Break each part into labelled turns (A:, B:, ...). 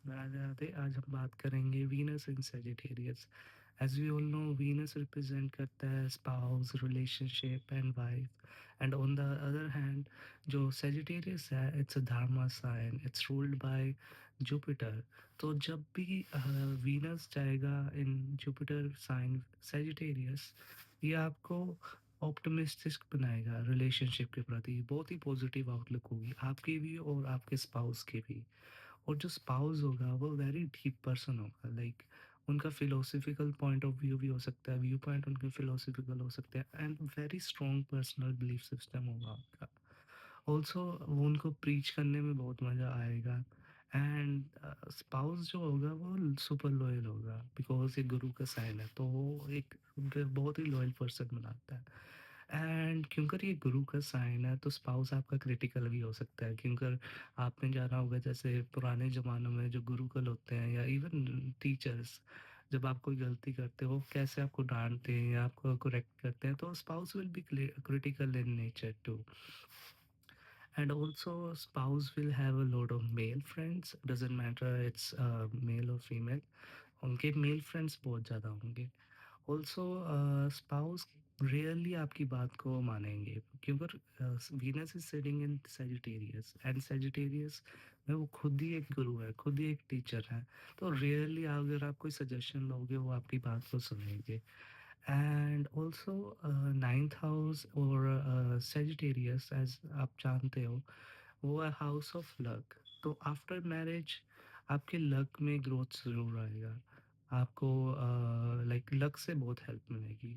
A: राधे-राधे। आज हम बात करेंगे Venus in Sagittarius. As we all know Venus represent करता है spouse, relationship and wife and on the other hand जो सैजिटेरियस है it's a dharma sign, it's ruled by Jupiter. तो जब भी वीनस जाएगा इन जुपिटर साइन सैजिटेरियस, ये आपको ऑप्टिमिस्टिक बनाएगा रिलेशनशिप के प्रति, बहुत ही पॉजिटिव आउटलुक होगी आपकी भी और आपके स्पाउस की भी। और जो स्पाउस होगा वो वेरी डीप पर्सन होगा, लाइक उनका फिलोसफिकल पॉइंट ऑफ व्यू भी हो सकता है, व्यू पॉइंट उनके फिलोसफिकल हो सकते हैं and very strong personal belief system होगा आपका। ऑल्सो वो उनको प्रीच करने में बहुत मज़ा आएगा एंड स्पाउस जो होगा वो सुपर लॉयल होगा बिकॉज ये गुरु का साइन है, तो वो एक बहुत ही लॉयल पर्सन बनाता है। एंड क्योंकि ये गुरु का साइन है तो स्पाउस आपका क्रिटिकल भी हो सकता है, क्योंकि आपने जाना होगा जैसे पुराने ज़मानों में जो गुरुकुल होते हैं या इवन टीचर्स, जब आप कोई गलती करते हो वो कैसे आपको डांटते हैं या आपको करेक्ट करते हैं, तो spouse will be critical in nature too. And also spouse will have a lot of male friends, doesn't matter it's male or female, उनके मेल फ्रेंड्स बहुत ज़्यादा होंगे। ऑल्सो स्पाउस रेयरली आपकी बात को मानेंगे, क्योंकि Venus is sitting in Sagittarius and Sagittarius में वो खुद ही एक गुरु है, खुद ही एक टीचर है। तो रेयरली अगर आप कोई सजेशन लोगे वो आपकी बात को सुनेंगे। एंड ऑल्सो नाइन्थ हाउस और सेजिटेरियस एज आप जानते हो वो है हाउस ऑफ लक। तो आफ्टर मैरिज आपके लक में ग्रोथ ज़रूर आएगा, आपको लाइक लक से बहुत हेल्प मिलेगी।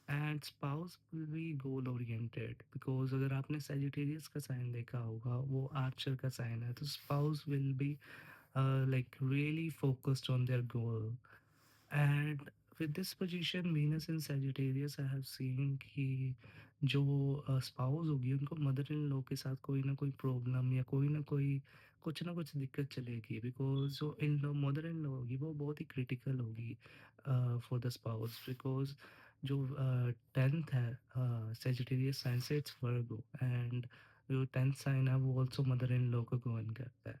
A: And spouse will B goal oriented because अगर आपने सेजिटेरियस का साइन देखा होगा वो आर्चर का साइन है, तो spouse will B like really focused on their goal. And with this position Venus in Sagittarius I have seen कि जो स्पाउस होगी उनको मदर इन लॉ के साथ कोई ना कोई प्रॉब्लम या कोई ना कोई कुछ ना कुछ दिक्कत चलेगी, बिकॉज जो in law mother in law होगी वो बहुत ही क्रिटिकल होगी फॉर द स्पाउस, बिकॉज जो टेंथ है सेजिटेरियस साइन से इट्स वर्गो एंड जो टेंथ साइन है वो ऑल्सो मदर इन लॉ को गवर्न करता है।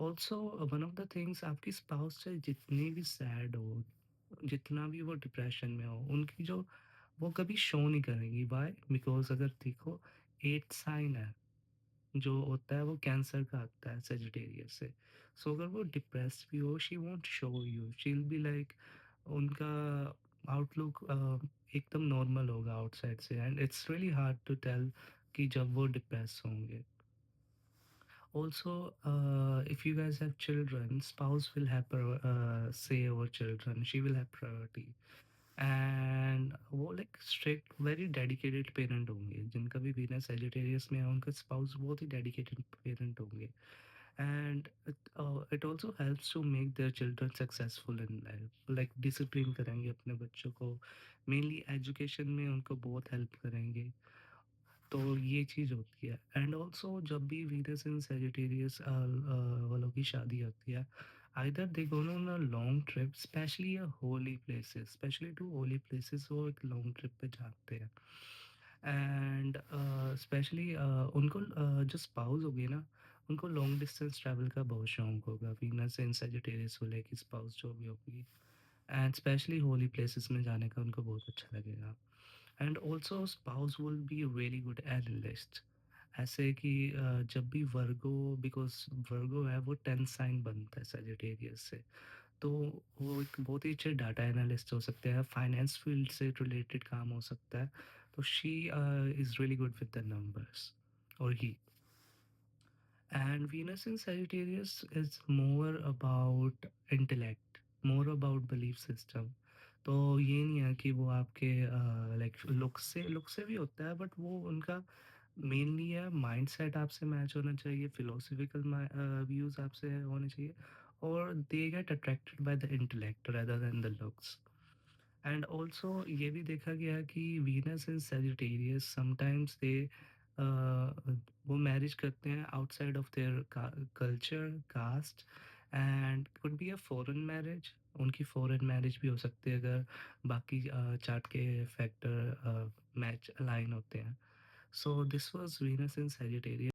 A: Also one of the things आपकी स्पाउस चाहे जितनी भी सैड हो, जितना भी वो डिप्रेशन में हो, उनकी जो वो कभी शो नहीं करेंगी। व्हाई? बिकॉज़ अगर देखो 8th साइन है, जो होता है वो कैंसर का आता है सेजिटेरियस से। सो अगर वो डिप्रेस्ड भी हो she won't show you, she will be like उनका आउटलुक एकदम नॉर्मल होगा आउटसाइड से and it's really hard to tell कि जब वो डिप्रेस होंगे। Also, if you guys have children, spouse will have say over children. She will have priority. And वो like strict very dedicated parent होंगे, जिनका भी वीनस सेजिटेरियस में है उनका स्पाउस बहुत ही डेडिकेटेड पेरेंट होंगे। And it also helps to make their children successful in life, like discipline करेंगे अपने बच्चों को, मेनली एजुकेशन में उनको बहुत हेल्प करेंगे। तो ये चीज़ होती है एंड ऑल्सो जब भी वीनस इन सैजिटेरियस वालों की शादी होती है, either they go on a long trip, specially holy places, specially to holy places वो एक लॉन्ग ट्रिप पे जाते हैं। एंड स्पेशली उनको जो स्पाउस होगी ना, उनको लॉन्ग डिस्टेंस ट्रैवल का बहुत शौक होगा, वीनस इन सैजिटेरियस को लेके स्पाउस जो भी होगी, एंड स्पेशली होली प्लेसेस में जाने का उनको बहुत अच्छा लगेगा। And also spouse will be really good analyst, ऐसे कि जब भी वर्गो, बिकॉज वर्गो है वो 10th साइन बनता है सेजिटेरियस से, तो वो एक बहुत ही अच्छे डाटा एनालिस्ट हो सकते हैं, फाइनेंस फील्ड से रिलेटेड काम हो सकता है। तो she is really good with the numbers, और ही and Venus in Sagittarius is more about intellect, more about belief system. तो ये नहीं है कि वो आपके लाइक लुक से भी होता है, बट वो उनका मेनली है माइंडसेट आपसे मैच होना चाहिए, फिलोसफिकल व्यूज आपसे होने चाहिए, और they get attracted by the intellect rather than the looks। And also ये भी देखा गया कि Venus in Sagittarius sometimes they वो मैरिज करते हैं outside of their culture caste, and could be a foreign marriage, उनकी फॉरेन मैरिज भी हो सकती है अगर बाकी चार्ट के फैक्टर मैच अलाइन होते हैं। So this was Venus in Sagittarius.